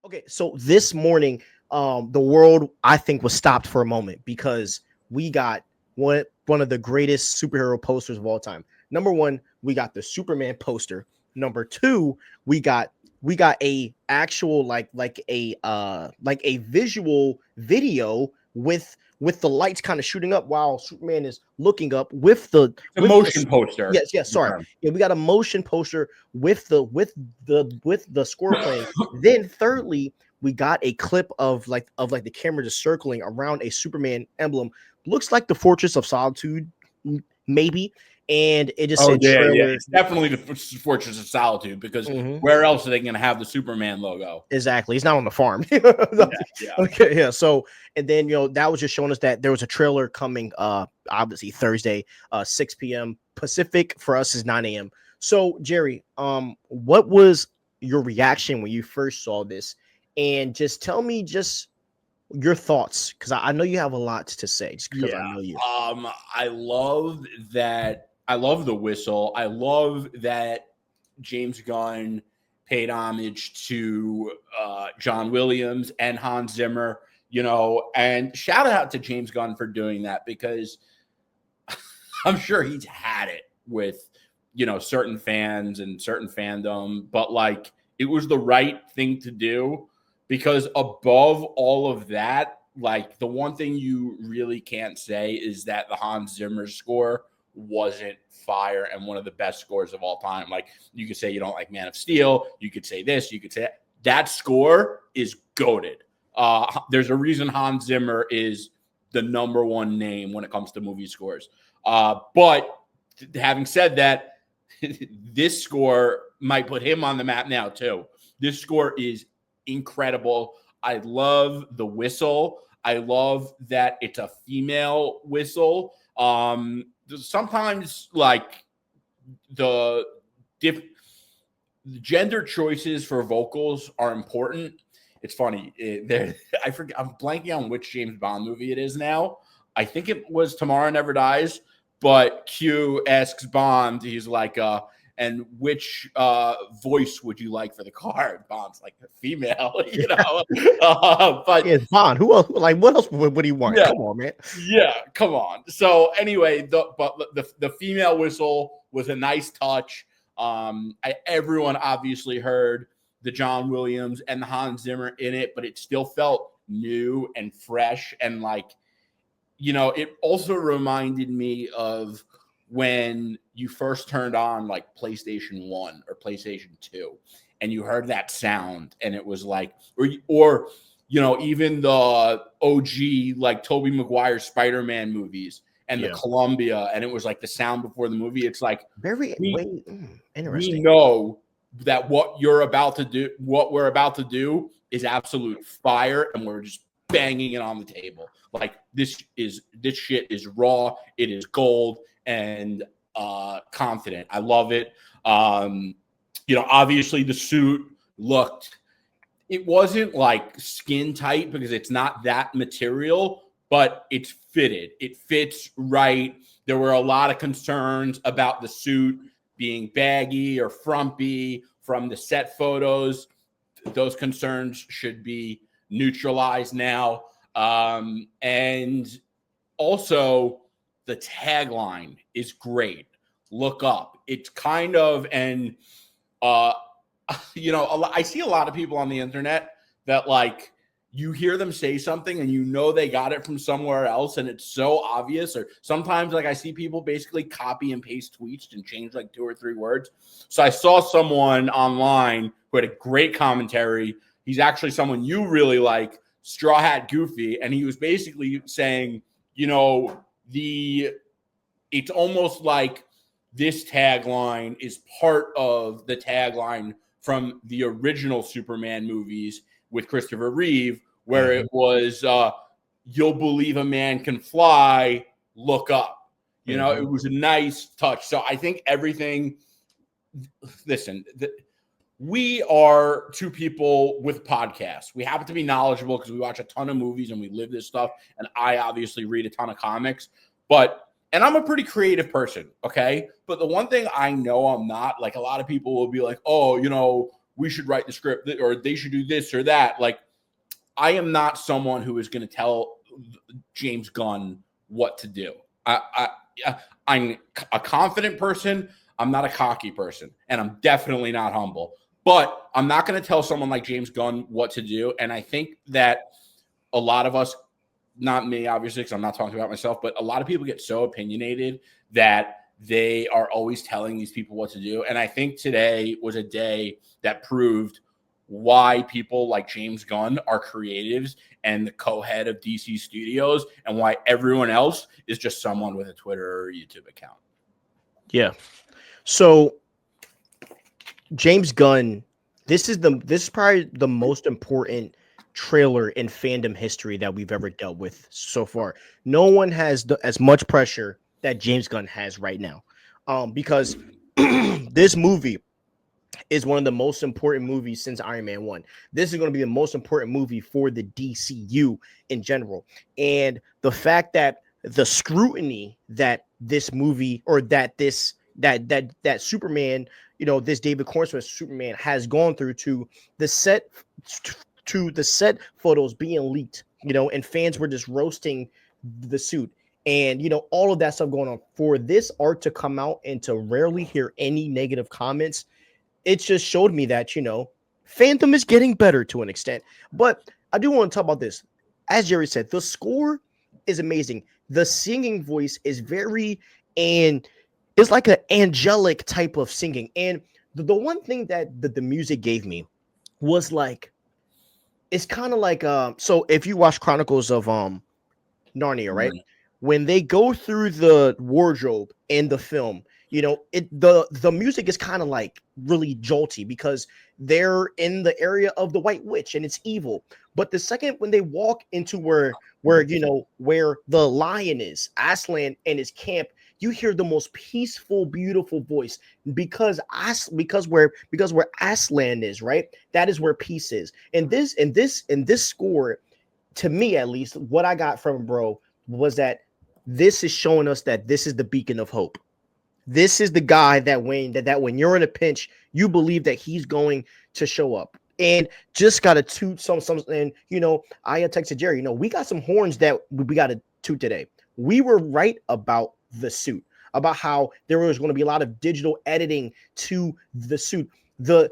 Okay, so this morning, the world I think was stopped for a moment because we got one of the greatest superhero posters of all time. Number one, we got the Superman poster. Number two, we got we got a actual like a visual video with the lights kind of shooting up while Superman is looking up It's a with the motion poster. yes, sorry. Yeah, we got a motion poster with the score playing. Then thirdly, we got a clip of the camera just circling around a Superman emblem. Looks like the Fortress of Solitude, maybe. And it just Oh said yeah. trailer. It's definitely the Fortress of Solitude because Mhm. where else are they going to have the Superman logo? Exactly. He's not on the farm. Yeah, yeah. Okay, yeah. So and then that was just showing us that there was a trailer coming obviously Thursday, 6 p.m. Pacific. For us is 9 a.m. So Jerry, what was your reaction when you first saw this? And just tell me just your thoughts, because I know you have a lot to say, just because I Yeah. know you. I love that. I love the whistle. I love that James Gunn paid homage to John Williams and Hans Zimmer, and shout out to James Gunn for doing that because I'm sure he's had it with, certain fans and certain fandom, but like it was the right thing to do because above all of that, like the one thing you really can't say is that the Hans Zimmer score wasn't fire and one of the best scores of all time. Like you could say you don't like Man of Steel, you could say this, you could say that. That score is goated. There's a reason Hans Zimmer is the number one name when it comes to movie scores. But having said that, this score might put him on the map now too. This score is incredible. I love the whistle. I love that it's a female whistle. Sometimes like the gender choices for vocals are important. It's funny. I forget. I'm blanking on which James Bond movie it is now. I think it was Tomorrow Never Dies. But Q asks Bond, he's like, and which voice would you like for the car? Bond's like, female, but Yeah, Bond. Who else? Like, what else would he want? yeah, Come on, man. yeah, come on. So anyway, the female whistle was a nice touch. Everyone obviously heard the John Williams and the Hans Zimmer in it, but it still felt new and fresh and like, it also reminded me of when you first turned on like PlayStation 1 or PlayStation 2 and you heard that sound and it was like, or even the OG, like Tobey Maguire Spider-Man movies and the Yeah. Columbia, and it was like the sound before the movie. It's like, Very we interesting. know that what we're about to do is absolute fire, and we're just banging it on the table. Like this shit is raw, it is gold, and confident. I love it. Obviously the suit it wasn't like skin tight because it's not that material, but it's fitted. It fits right. There were a lot of concerns about the suit being baggy or frumpy from the set photos. Those concerns should be neutralized now. And also, the tagline is great. Look up. It's kind of I see a lot of people on the internet that like you hear them say something and they got it from somewhere else and it's so obvious. Or sometimes like I see people basically copy and paste tweets and change like 2 or 3 words. So I saw someone online who had a great commentary. He's actually someone you really like, Straw Hat Goofy, and he was basically saying, it's almost like this tagline is part of the tagline from the original Superman movies with Christopher Reeve, where it was, you'll believe a man can fly, look up. It was a nice touch. So I think listen, we are 2 people with podcasts. We happen to be knowledgeable because we watch a ton of movies and we live this stuff. And I obviously read a ton of comics, and I'm a pretty creative person, okay? But the one thing I know I'm not, like a lot of people will be like, oh, we should write the script or they should do this or that. Like, I am not someone who is going to tell James Gunn what to do. I'm a confident person. I'm not a cocky person, and I'm definitely not humble. But I'm not going to tell someone like James Gunn what to do. And I think that a lot of us, not me, obviously, because I'm not talking about myself, but a lot of people get so opinionated that they are always telling these people what to do. And I think today was a day that proved why people like James Gunn are creatives and the co-head of DC Studios, and why everyone else is just someone with a Twitter or YouTube account. Yeah. So James Gunn, this is probably the most important trailer in fandom history that we've ever dealt with so far. No one has as much pressure that James Gunn has right now, because this movie is one of the most important movies since Iron Man 1. This is going to be the most important movie for the DCU in general. And the fact that the scrutiny that this movie, or that Superman, this David Cornsmith Superman has gone through, to the set photos being leaked, and fans were just roasting the suit, and all of that stuff going on, for this art to come out and to rarely hear any negative comments, it just showed me that, fandom is getting better to an extent. But I do want to talk about this. As Jerry said, the score is amazing. The singing voice is and it's like an angelic type of singing. And the one thing that the music gave me was like, it's kind of like, so if you watch Chronicles of Narnia, right? When they go through the wardrobe in the film, the music is kind of like really jolty, because they're in the area of the White Witch and it's evil. But the second when they walk into where the lion is, Aslan, and his camp, you hear the most peaceful, beautiful voice, because where Aslan is, right? That is where peace is. And this score, to me at least, what I got from bro was that this is showing us that this is the beacon of hope. This is the guy that when you're in a pinch, you believe that he's going to show up. And just got to toot some, and I texted Jerry, we got some horns that we got to toot today. We were right about the suit, about how there was going to be a lot of digital editing to the suit. The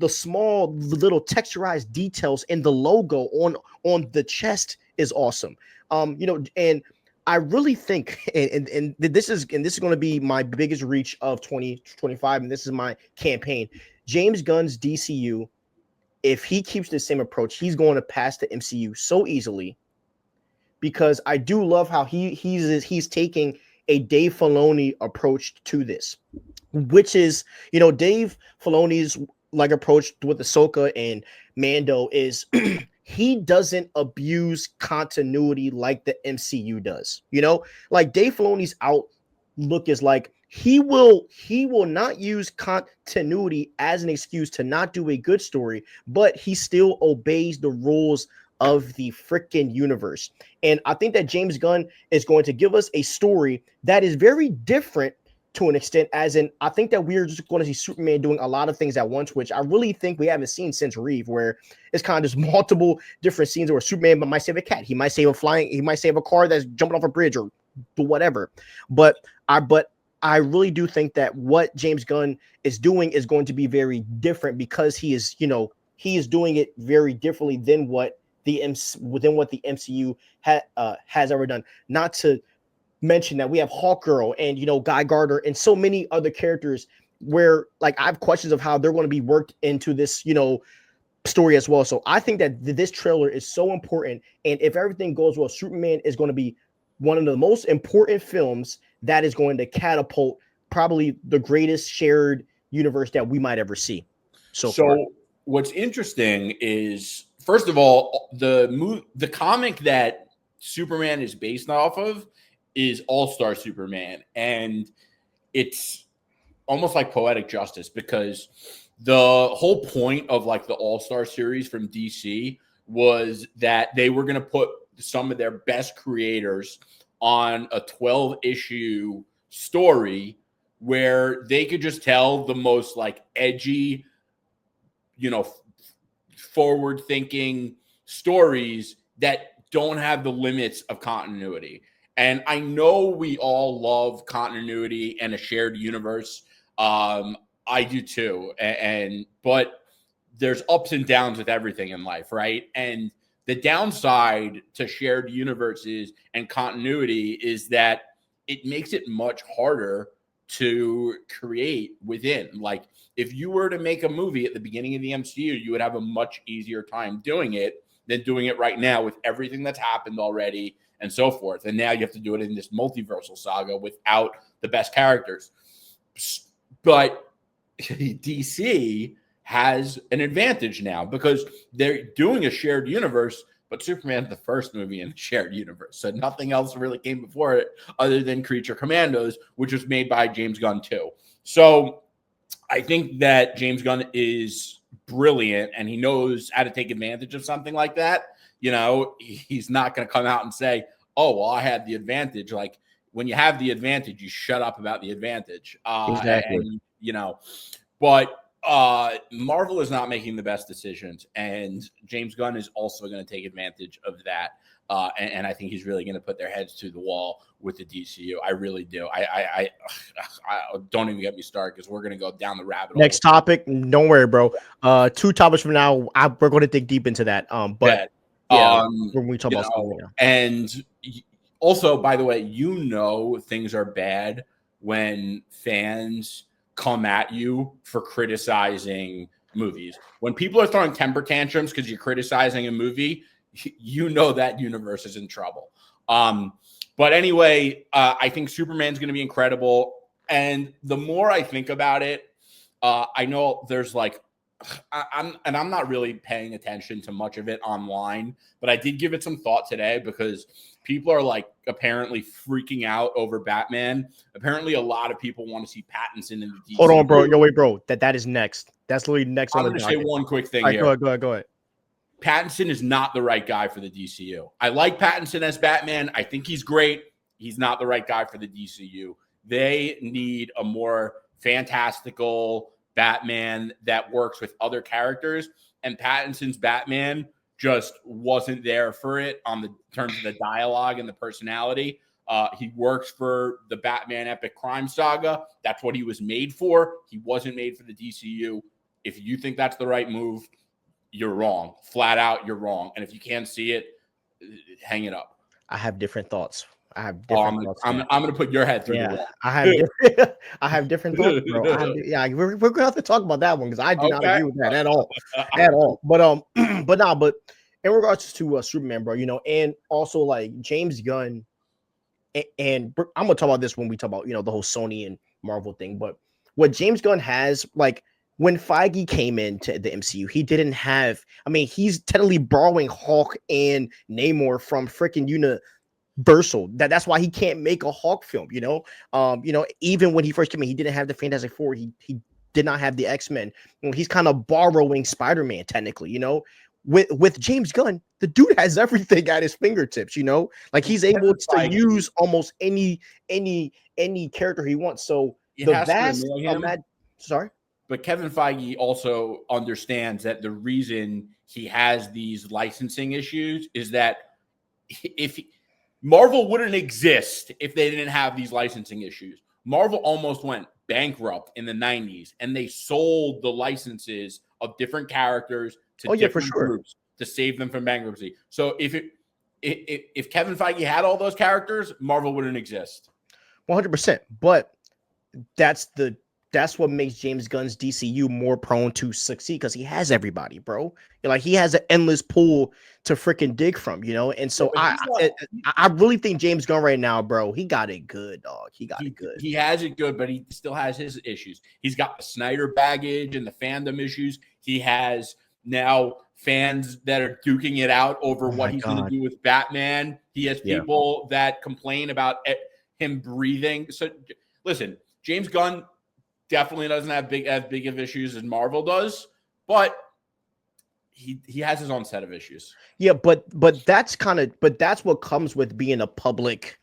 small little texturized details in the logo on the chest is awesome. And I really think, and this is going to be my biggest reach of 2025, and this is my campaign. James Gunn's DCU, if he keeps the same approach, he's going to pass the MCU so easily, because I do love how he's taking a Dave Filoni approach to this, which is, Dave Filoni's like approach with Ahsoka and Mando is he doesn't abuse continuity like the MCU does. Like Dave Filoni's outlook is like, he will not use continuity as an excuse to not do a good story, but he still obeys the rules of the freaking universe. And I think that James Gunn is going to give us a story that is very different to an extent, as in, I think that we're just going to see Superman doing a lot of things at once, which I really think we haven't seen since Reeve, where it's kind of just multiple different scenes where Superman might save a cat, he might save a car that's jumping off a bridge or whatever. But I really do think that what James Gunn is doing is going to be very different, because he is doing it very differently than what the MCU has ever done. Not to mention that we have Hawkgirl and Guy Gardner and so many other characters where, like, I have questions of how they're going to be worked into this story as well. So I think that this trailer is so important, and if everything goes well, Superman is going to be one of the most important films that is going to catapult probably the greatest shared universe that we might ever see. So far. What's interesting is, first of all, the comic that Superman is based off of is All-Star Superman, and it's almost like poetic justice, because the whole point of like the All-Star series from DC was that they were going to put some of their best creators on a 12-issue story where they could just tell the most like edgy, forward thinking stories that don't have the limits of continuity. And I know we all love continuity and a shared universe. I do too. But there's ups and downs with everything in life, right? And the downside to shared universes and continuity is that it makes it much harder to create within. Like, if you were to make a movie at the beginning of the MCU, you would have a much easier time doing it than doing it right now with everything that's happened already and so forth. And now you have to do it in this multiversal saga without the best characters. But DC has an advantage now because they're doing a shared universe, but Superman's the first movie in the shared universe. So nothing else really came before it other than Creature Commandos, which was made by James Gunn too. So I think that James Gunn is brilliant and he knows how to take advantage of something like that. He's not going to come out and say, oh, well, I had the advantage. Like, when you have the advantage, you shut up about the advantage. Exactly. But Marvel is not making the best decisions, and James Gunn is also going to take advantage of that. And I think he's really going to put their heads to the wall with the DCU. I really do. I don't even get me started because we're going to go down the rabbit hole. Next topic. Don't worry, bro. 2 topics from now, we're going to dig deep into that. But when we talk about something, and also, by the way, things are bad when fans come at you for criticizing movies. When people are throwing temper tantrums because you're criticizing a movie, that universe is in trouble. But anyway, I think Superman's going to be incredible. And the more I think about it, I know there's I'm not really paying attention to much of it online, but I did give it some thought today because people are apparently freaking out over Batman. Apparently, a lot of people want to see Pattinson in the DCU. Hold on, bro. Yo, wait, bro. That is next. That's literally next. I'm going to say one quick thing here. Go ahead. Pattinson is not the right guy for the DCU. I like Pattinson as Batman. I think he's great. He's not the right guy for the DCU. They need a more fantastical Batman that works with other characters, and Pattinson's Batman just wasn't there for it on the terms of the dialogue and the personality. He works for the Batman epic crime saga. That's what he was made for. He wasn't made for the DCU. If you think that's the right move, you're wrong. Flat out, you're wrong. And if you can't see it, hang it up. I have different thoughts. I'm going to put your head through the wall. I have different thoughts, bro. We're going to have to talk about that one because I do not agree with that at all. But but in regards to Superman, bro, and also James Gunn, and I'm gonna talk about this when we talk about the whole Sony and Marvel thing. But what James Gunn has, when Feige came into the MCU, he didn't have. I mean, he's technically borrowing Hulk and Namor from freaking Universal. That's why he can't make a Hulk film. Even when he first came in, he didn't have the Fantastic Four. He did not have the X-Men. He's kind of borrowing Spider-Man technically. With James Gunn, the dude has everything at his fingertips. He's able to use almost any character he wants. So sorry. But Kevin Feige also understands that the reason he has these licensing issues is that if Marvel wouldn't exist if they didn't have these licensing issues. Marvel almost went bankrupt in the 90s, and they sold the licenses of different characters to different groups to save them from bankruptcy. So if Kevin Feige had all those characters, Marvel wouldn't exist. 100%. But that's what makes James Gunn's DCU more prone to succeed because he has everybody, bro. He has an endless pool to freaking dig from, And so I really think James Gunn right now, bro, he got it good, dog. He got it good. He has it good, but he still has his issues. He's got the Snyder baggage and the fandom issues. He has now fans that are duking it out over what he's going to do with Batman. He has people that complain about him breathing. So listen, James Gunn definitely doesn't have as big of issues as Marvel does, but he has his own set of issues. Yeah, but that's what comes with being a public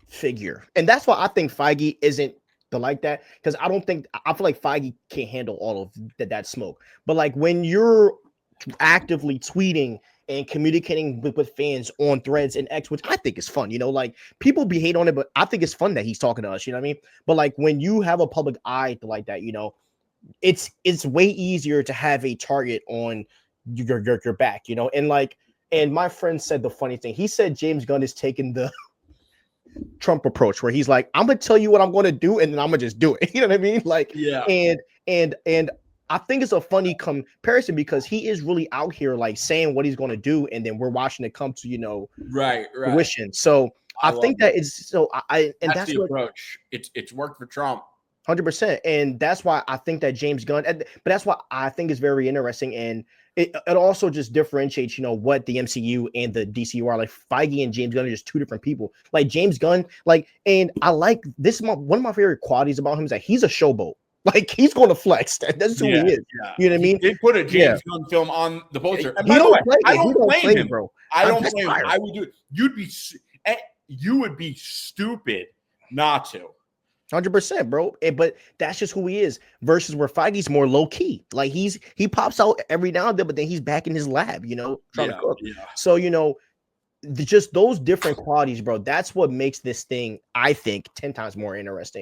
figure. And that's why I think Feige isn't to like that, because I feel like Feige can't handle all of that smoke. But like when you're actively tweeting and communicating with fans on threads and X, which I think is fun, like people be hate on it, but I think it's fun that he's talking to us, you know what I mean? But like when you have a public eye like that, it's way easier to have a target on your back, and my friend said the funny thing. He said James Gunn is taking the Trump approach where he's like, I'm gonna tell you what I'm gonna do, and then I'm gonna just do it. You know what I mean? Like, Yeah. and I think it's a funny comparison because he is really out here like saying what he's gonna do, and then we're watching it come to right. fruition. So I think that is so and that's the what approach. It's worked for Trump. 100%, and that's why I think that James Gunn, but that's why I think is very interesting, and it also just differentiates, what the MCU and the DCU are. Like Feige and James Gunn are just two different people. Like James Gunn, and I like this. One of my favorite qualities about him is that he's a showboat. Like he's going to flex. That's who he is. Yeah. You know what I mean? They put a James Gunn film on the poster. And He by the don't way, play I it. He don't blame him, bro. I don't blame him. fire. I would do it. You would be stupid not to. 100%, bro. But that's just who he is. Versus where Feige's more low key. Like he pops out every now and then, but then he's back in his lab, trying to cook. Yeah. So just those different qualities, bro. That's what makes this thing, I think, 10 times more interesting.